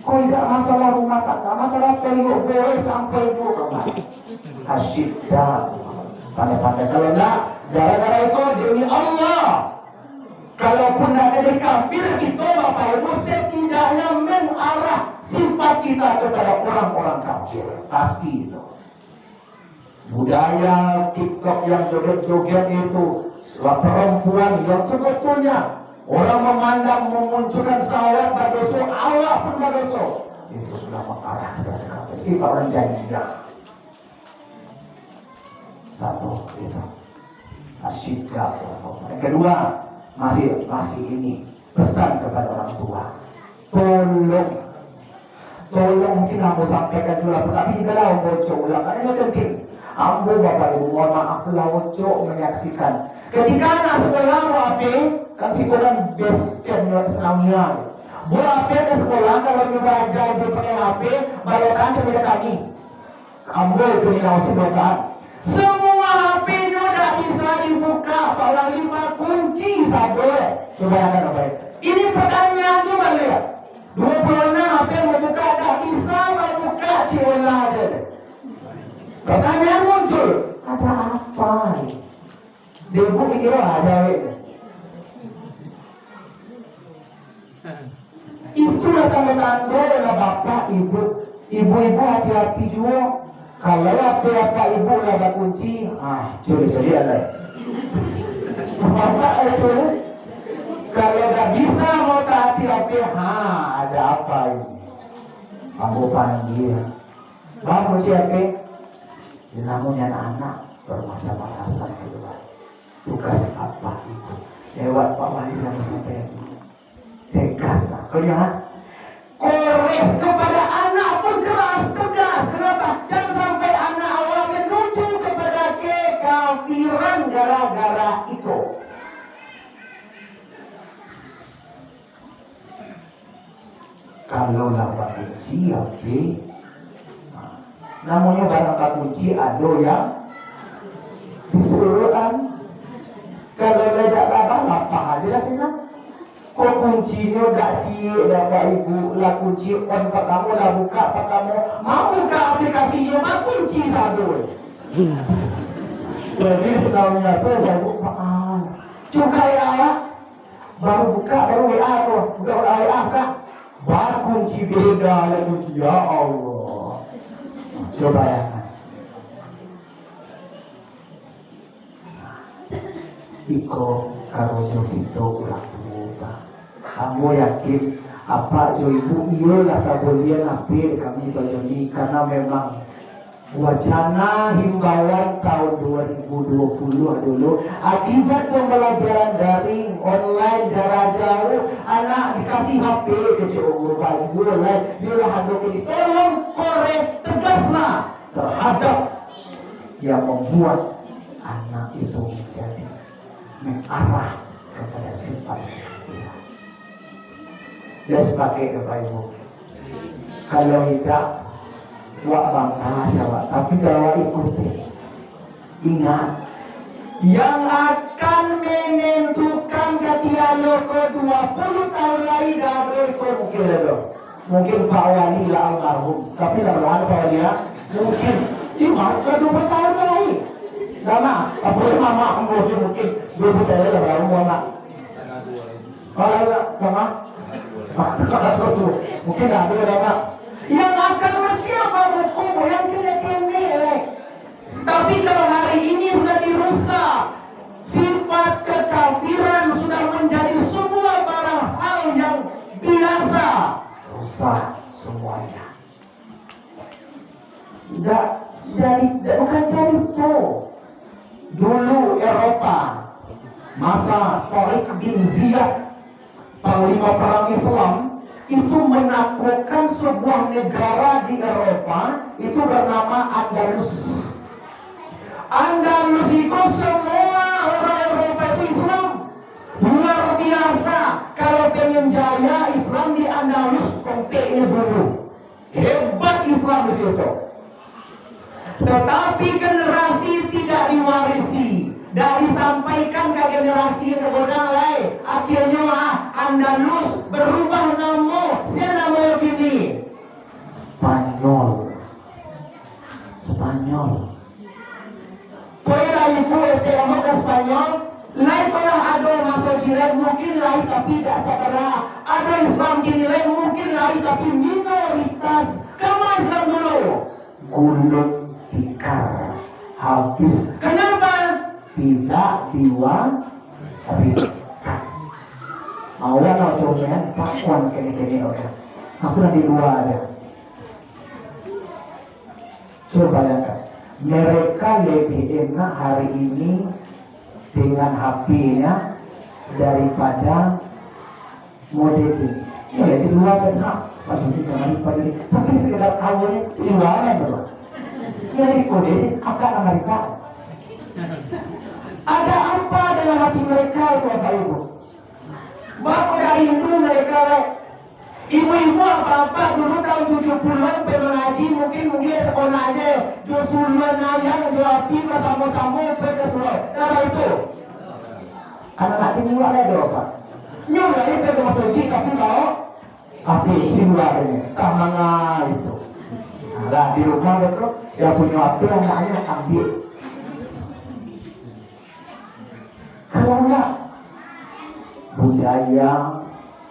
Kau tidak masalah rumah tangga, masalah periuk boleh sampai juga. Asyik dah. Pandai-pandai. Kalau enggak, gara-gara itu demi Allah. Kalaupun tidak ada kafir itu Bapak Ibu setidaknya mengarah sifat kita kepada orang-orang kafir. Pasti itu. Budaya TikTok yang joget-joget itu perempuan yang sebetulnya orang memandang memunculkan syahwat badoso, Allah pun badoso. Itu sudah mengarah kepada kafir. Sifat orang jahiliyah. Satu itu. Asyidda. Yang kedua, masih ini pesan kepada orang tua. Tolong mungkin aku sampaikan juga, tapi tidak lah bocor ulang. Karena itu mungkin ambo Bapak Ibu mohon maaf lah bocor menyaksikan. Ketika anak sekolah wape kan sekolah base camp Islamia. Buat apa ke sekolah kalau dia belajar dia pakai HP, balokan ke meja kami. Ambo itu dinawasi balokan. Semua HP-nya tidak bisa dibuka, apalagi kunci sabar. Coba yang apa itu? Ini pertanyaan coba lihat. 26 HP yang membuka tidak bisa membuka ciola aja. Pertanyaan muncul, ada apa? Dia buka kira ada. Itulah tanda-tanda lah bapak ibu. Ibu-ibu hati-hati juga. Kalau apa ibu lah ada kunci, curi ada. Bapak itu kalau nggak bisa mau hati-hati, ada apa ini? Kamu panggil, kamu siapa? Namanya anak bermacam-macam itu. Tugas apa itu? Lewat Pak Wali yang sampai tegas. Kau lihat? Korek kepada anak pun keras, tegas. Kenapa? Jangan sampai anak awal menuju kepada kekafiran gara-gara itu. Kalau dapat kunci, oke. Namanya barang kunci ada yang disuruhan. Kalau tidak dapat, apa aja lah sini. Kok kuncinya tak siap Bapak Ibu lah kunci on pak kamu lah buka pak kamu mau buka aplikasinya mah kunci satu. Jadi sebenarnya tuh saya buka juga ya baru buka baru WA tuh buka WA kak baru kunci beda lah kunci ya Allah. Coba ya. Iko karo itu ulah kamu yakin Apa jo ibu iyalah kabulian apil kami bajoni karena memang wacana himbauan tahun 2020 dulu akibat pembelajaran daring online jarak jauh anak dikasih HP ke umur mulai dia hadok ini tolong korek tegaslah terhadap yang membuat anak itu menjadi mengarah kepada sifat gila. Dan sebagai Bapak Ibu, kalau tidak wak bangga jawab, tapi kalau ikuti, ingat yang akan menentukan ketialo ke 20 tahun lagi dah mungkin ada. Mungkin Pak Wali lah almarhum, tapi lama-lama Pak Wali mungkin 5 ke 20 tahun lagi. Lama, apa mama mungkin 20 tahun lagi baru mama. Kalau enggak, mama. Mungkin ada lama. Yang akan siapa hukum yang kene-kene. Tapi kalau hari ini sudah dirusak, sifat kekafiran sudah menjadi sebuah barang hal yang biasa. Rusak semuanya. Bukan jadi itu. Dulu Eropa, masa Tariq bin Ziyad, panglima perang Islam, itu menaklukkan sebuah negara di Eropa, itu bernama Andalus. Andalus itu semua orang Eropa itu Islam. Luar biasa. Kalau pengen jaya Islam di Andalus, kompeknya dulu. Hebat Islam di situ. Tetapi generasi tidak diwarisi. Dari sampaikan ke generasi kemudian lain. Akhirnya Andalus berubah nama. Siapa nama ini? Spanyol. Kau yang ibu yang ke Spanyol. Lain kalau ada masuk jiran mungkin lain tapi tidak segera. Ada Islam kini lain mungkin lain tapi minoritas. Kamu Islam dulu. Gulung tikar habis. Kenapa? Tidak diwariskan. Awal coba pakuan kene-kene orang. Aku nanti dua ada. Coba bayangkan. Mereka lebih enak hari ini dengan HP-nya daripada model. Ya, di luar kan pagi. Tapi sekedar awalnya di luar berapa? Jadi kode agak Amerika. Ada apa dalam hati mereka itu Bapak Ibu? Bapak dari Hindu mereka ibu-ibu apa-apa dulu tahun 70-an mengaji mungkin sekolah aja dosuluan aja ngejawabi sama-sama ke sekolah. Apa itu? Anak-anak ini ada apa? Nyuruh itu ke masuk uji tapi kalau api di luar ini kamanga itu. Nah di rumah itu yang punya api anaknya ambil. Kalau enggak budaya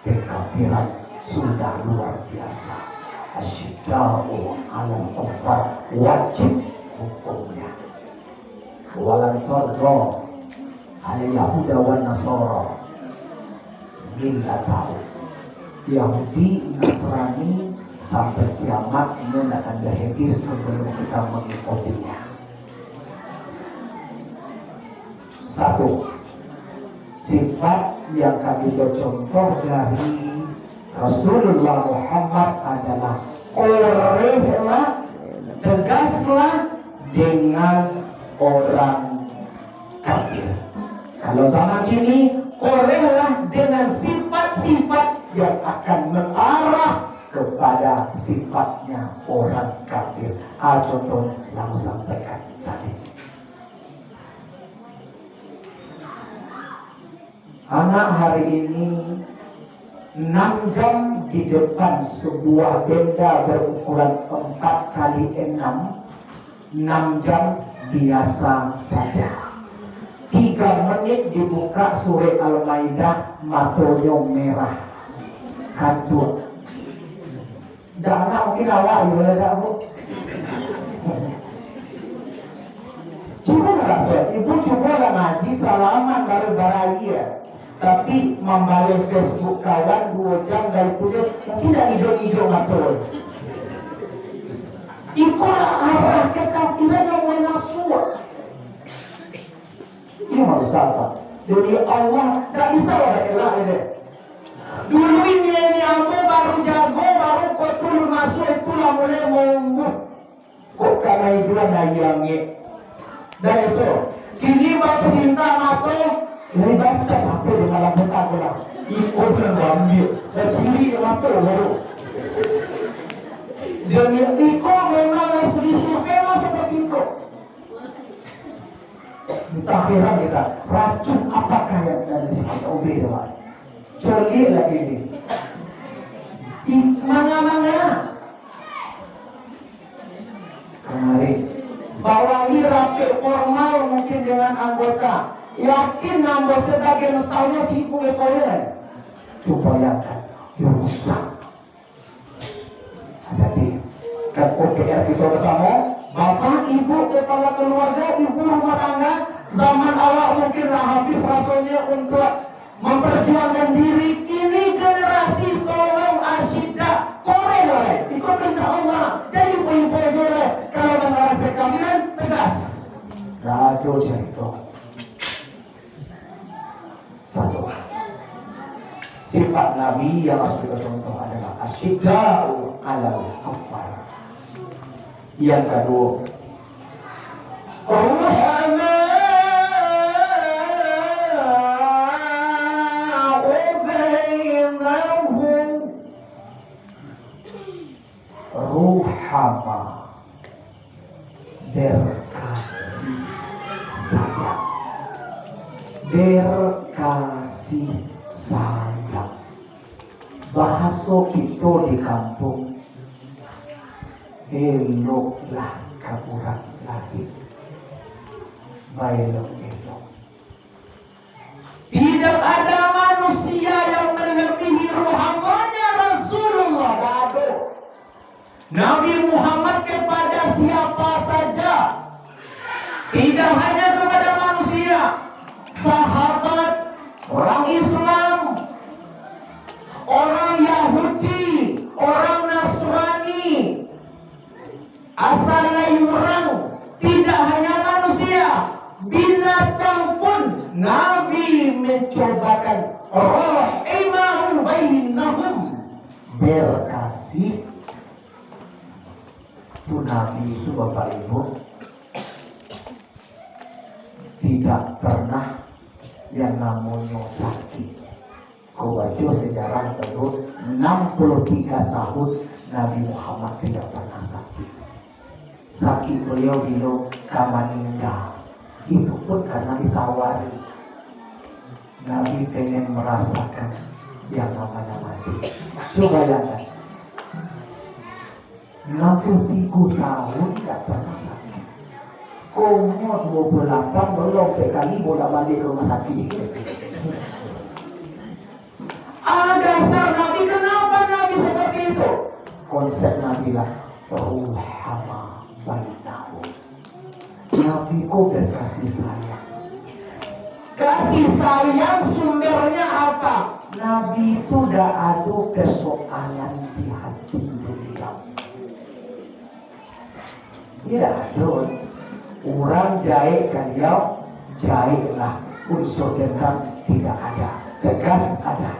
kekafiran sudah luar biasa. Asyidau alal kufar wajib hukumnya. Walan tadra al yahuda wan nasara millatau. Yahudi, Nasrani sampai kiamat ini akan berhenti sebelum kita mengikutinya. Satu, sifat yang kami contoh dari Rasulullah Muhammad adalah korehlah, tegaslah dengan orang kafir. Kalau zaman ini korehlah dengan sifat-sifat yang akan mengarah kepada sifatnya orang kafir. Contoh yang sampaikan tadi. Anak hari ini 6 jam di depan sebuah benda berukuran 4 kali 6 jam biasa saja. 3 menit dibuka surah Al-Maidah, matonya merah. Kantuk. Dah anak mungkin awak juga dah bu. Cuba rasa, ibu cuba lah ngaji salaman baru baraya. tapi membalas Facebook kawan 2 jam dari punya mungkin dah hijau-hijau betul. Itulah arah kekafiran yang mulai masuk. Ini harus apa? Dari Allah tak bisa ada elak ini. Dulu ini ambo baru jago, baru kau turun masuk itulah mulai mengumbuk. Kok karena itu ada yang dan itu kini bapak cinta mata ini baca sampai di malam petang pula ikut dan ambil dan ciri mata baru dan Iko memang disuruh memang seperti itu. Kita heran kita racun apakah yang dari sini obey teman coli lagi ini mana-mana kemarin bawahi rapat formal mungkin dengan anggota yakin nambah sebagian tahunnya sibuk ekonomi coba bayangkan rusak ada di kan OPR kita bersama bapak ibu kepala keluarga ibu rumah tangga zaman awal mungkinlah habis rasanya untuk memperjuangkan diri ini generasi tolong asyidda korek ikut perintah Allah jadi ibu-ibu boleh kalau mengarah kekafiran tegas radio cerita satu sifat Nabi yang harus kita contoh adalah asyidda'u 'alal kuffar. Yang kedua ruhama berkasih sayang berkasih sayang bahasa kita di kampung eloklah kaburan lagi elok tidak ada manusia yang melebihi ruhamanya Rasulullah Bado Nabi Muhammad kepada siapa saja tidak hanya kepada manusia sahabat orang Islam orang Yahudi orang Nasrani asal lain orang tidak hanya manusia binatang pun Nabi mencobakan rahimahu bainahum berkasih itu Nabi itu Bapak Ibu tidak pernah yang namanya sakit. Kau baca sejarah tersebut 63 tahun Nabi Muhammad tidak pernah sakit. Sakit beliau bila kamaningga itu pun karena ditawari. Nabi pengen merasakan yang namanya mati. Coba bayangkan 63 tahun tidak pernah sakit. Umur 28 belum sekali bolak balik ke rumah sakit. Dasar Nabi, kenapa Nabi seperti itu? Konsep Nabi lah ruhama bainahu. Nabi kok berkasih sayang. Kasih sayang sumbernya apa? Nabi itu dah ada persoalan di hati beliau. Tidak ada orang jahit kan dia jahitlah unsur dendam tidak ada tegas ada.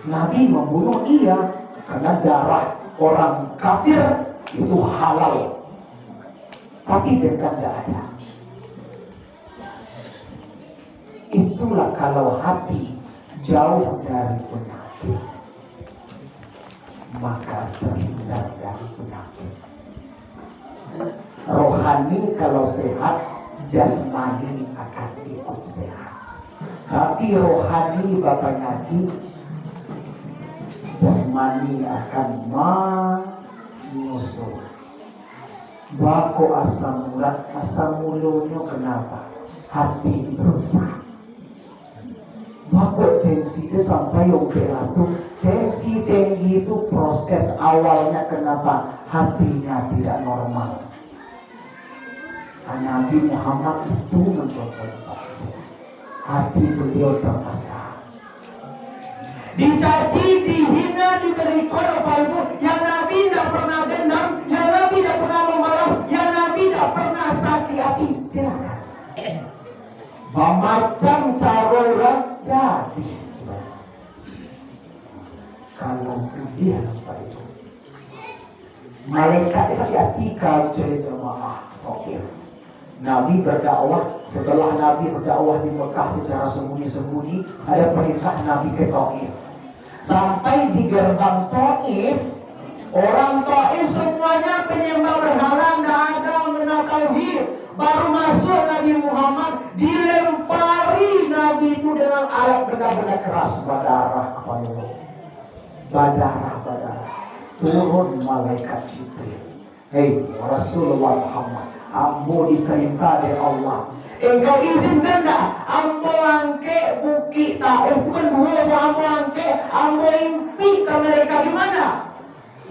Nabi membunuh iya karena darah orang kafir itu halal tapi dendam tidak ada. Itulah kalau hati jauh dari penyakit maka terhindar dari penyakit. Rohani kalau sehat, jasmani akan ikut sehat. Tapi rohani bapak nyaki, jasmani akan menyusul. Bako asam urat, asam mulutnya kenapa? Hati rusak. Bako tensi itu sampai operator. Tensi tinggi itu proses awalnya kenapa? Hatinya tidak normal. Nabi Muhammad itu mencoba hati beliau terbakar. dicaci, dihina, diberikan apa itu. Yang Nabi tidak pernah dendam, yang Nabi tidak pernah memarah, yang Nabi tidak pernah sakit hati. Silakan. Macam cara orang jadi. Kalau dia apa itu, malaikat seketika jadi jemaah. Oke. Nabi berdakwah, setelah Nabi berdakwah di Mekah secara sembunyi-sembunyi, ada perintah Nabi ke Taif. Sampai di gerbang Taif, orang Taif semuanya penyembah berhala, tidak ada mengenal tauhid. Baru masuk Nabi Muhammad, dilempari Nabi itu dengan alat benda-benda keras, badarah apa itu? Badarah. Turun malaikat Jibril. Hei Rasulullah Muhammad, ambo diperintah dari Allah. Engkau izinkan tak? Ambo angke bukit Taif, bukan dua ambo angke, ambo impi ke mereka di mana?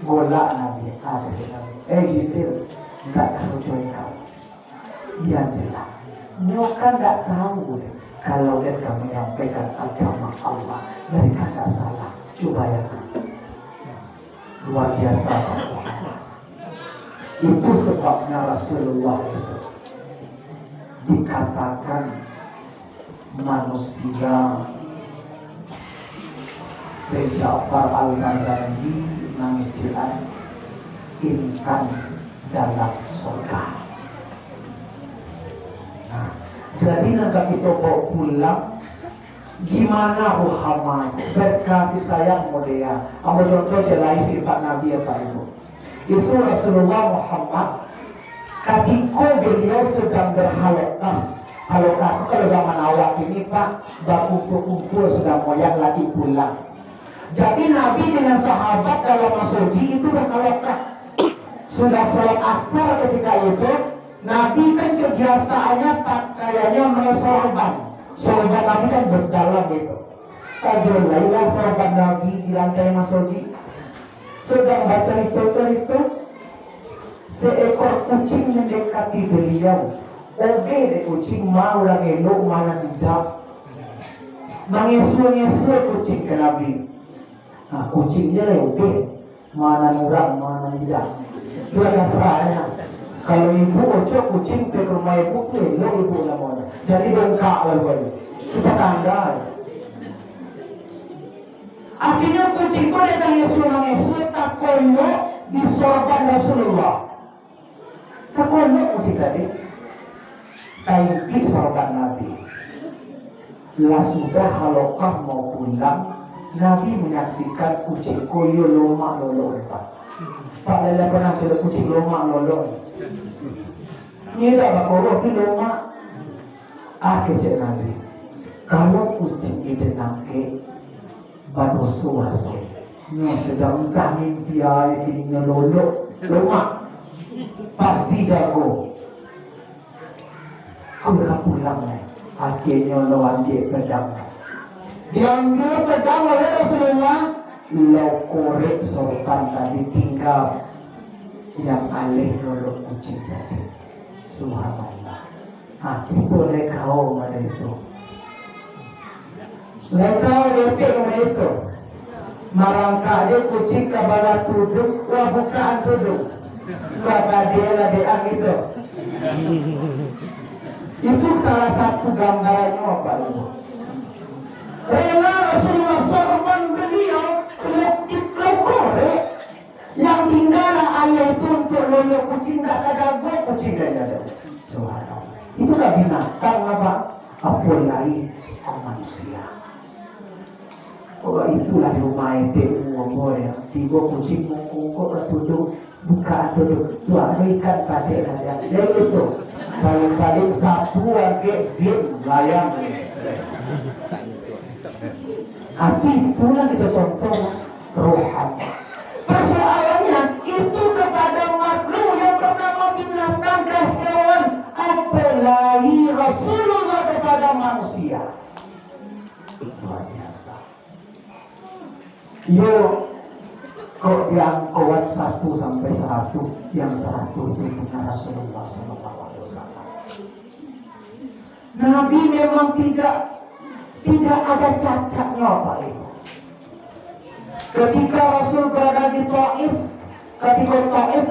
Golak Nabi, ada di Nabi. Jibril, tak tahu join kau. Dia jelas. Mereka tak tahu kalau mereka menyampaikan agama Allah, mereka tak salah. Coba ya. Luar biasa. Itu sebabnya Rasulullah itu dikatakan manusia Ja'far Al-Ghazali mengijilan insan dalam surga. Nah, jadi nanti kita bawa pulang. Gimana Muhammad berkasih sayang mulia. Ambil contoh jelai sifat Nabi apa itu? Itu Rasulullah Muhammad ketika beliau sedang berhalaqah. Halaqah itu kalau zaman awal ini Pak, berkumpul-kumpul sedang moyak lagi pulang. Jadi Nabi dengan sahabat dalam masjid itu berhalaqah. Sudah salat asar ketika itu, Nabi kan kebiasaannya pakaiannya mengesorban. Sahabat Nabi kan berdalam itu. Tajul lailah sahabat Nabi di lantai masjid sedang baca cerita, seekor kucing mendekati beliau. Oke deh kucing mau orang elok mana tidak. Mengesul-ngesul kucing ke Nabi. Nah kucingnya oke, mana nurang mana tidak. Itu yang serahnya. Kalau ibu ocok kucing ke rumah ibu tuh elok ibu namanya. Jadi dongkak lalu. Itu tanda. Akhirnya kucing itu datang Yesus tak kono di sorban Rasulullah. Tak kono kucing tadi. Taiki sorban Nabi. Lah sudah halokah mau pulang, Nabi menyaksikan kucing koyo lomak lolo. Pak Lele pernah jadi kucing lomak lolo. Ini tak bakoro di lomak. Akhirnya Nabi. Kalau kucing itu nangke badosu hasil ini sedang entah mimpi air kini lolo lemak pasti jago mereka pulang akhirnya lawan dia pedang diambil pedang oleh Rasulullah lo korek sorban tadi tinggal yang alih lolo kucing tadi subhanallah itu oleh kaum ada itu. Mereka lepek itu marangka dia kucing kabala tuduk wah bukaan tuduk kata dia ladean itu. Itu salah satu gambarannya apa itu? Rela Rasulullah sorban beliau lokore yang tinggal ayah itu untuk lolo kucing tak ada gua kucing dan ada. Subhanallah. Itu gak binatang apa? Apalagi manusia. Oh itulah rumah itu ngomong ya. Tiga kucing mengkungkuk ketuduk buka tuduk. Tuh ada ikan tadi ada. Jadi itu paling satu lagi dia layang. Hati itulah kita contoh rohani. Persoalannya itu kepada makhluk yang bernama binatang ke hewan, apalagi Rasulullah kepada manusia. Luar biasa. Yo, kok yang kuat 1 sampai 100, yang 100 itu punya Rasulullah SAW. Nabi memang tidak ada cacatnya apa itu. Ketika Rasul berada di Taif, ketika Taif